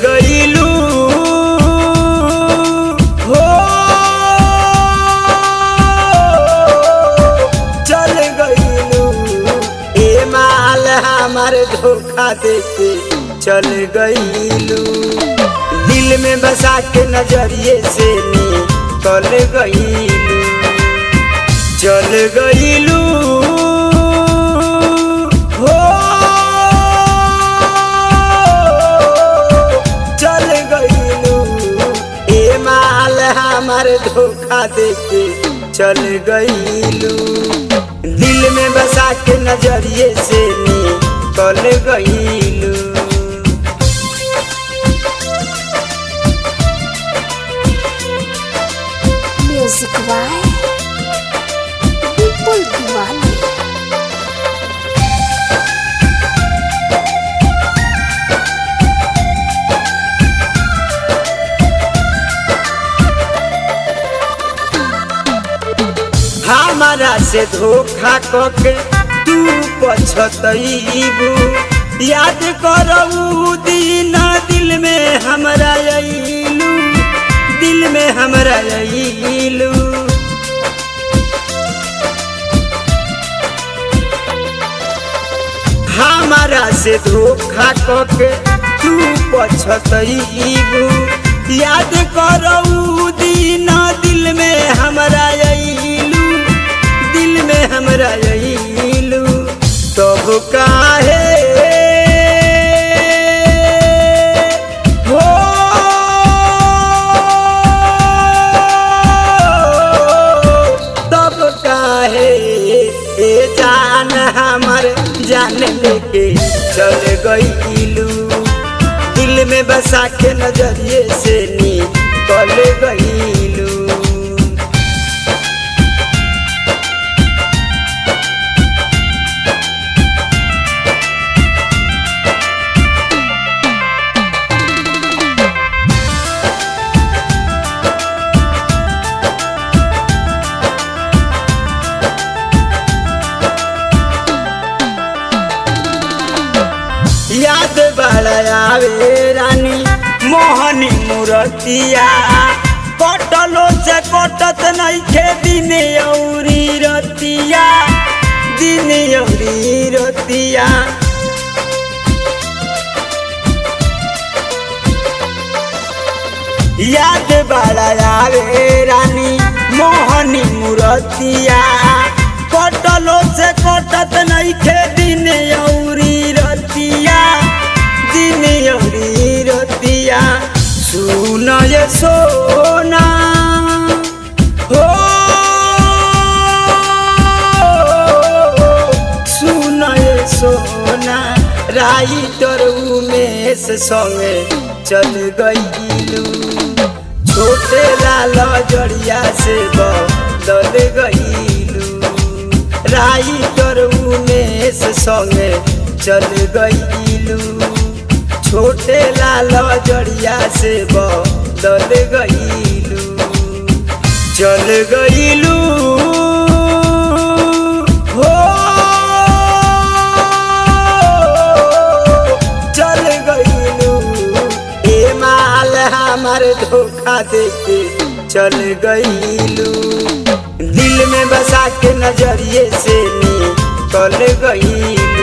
गईलू हो चल गईलू ए माल हमार धोखा देके चल गईलू दिल में बसा के नजरिए से निकल गईलू चल गईलू हो चल गईलू ए माल हमार धोखा देके चल गईलू दिल में बसा के नजरिए से निकल गईलू म्यूजिक बाय विपुल दीवानी। हमारा से धोखा कके तू पछतईबू याद करऊ दिन दिल में हमरा अइलू दिल में हमरा अइलू हमारा से धोखा कके तू पछतईबू याद करऊ दिन दिल में हमरा अइलू दिल में हमरा अइलू तब काहे हो तब काहे ए जान हमर जान लेके चल गईलू दिल में बसा के नजरिए से निकल गईलू याद बड़ा आवे रानी मोहनी मूर्तिया कटलो से कटत नइखे दिन औरी रतिया दिन औरी रतिया याद बड़ा आवे रानी मोहनी मूर्तिया कटलो से कटत नइखे दिन औरी रतिया दिन औरी रतिया सुन ये सोना हो सुन ये सोना राइटर उमेश संगे चल गईलू छोटे लाल जड़िया से बदल गईलू राइटर उमेश संगे चल गईलू छोटे लाल जड़िया से बदल गईलू चल गईलू हो चल गईलू ए माल हमार धोखा देके चल गईलू दिल में बसा के नजरिए से निकल गईलू।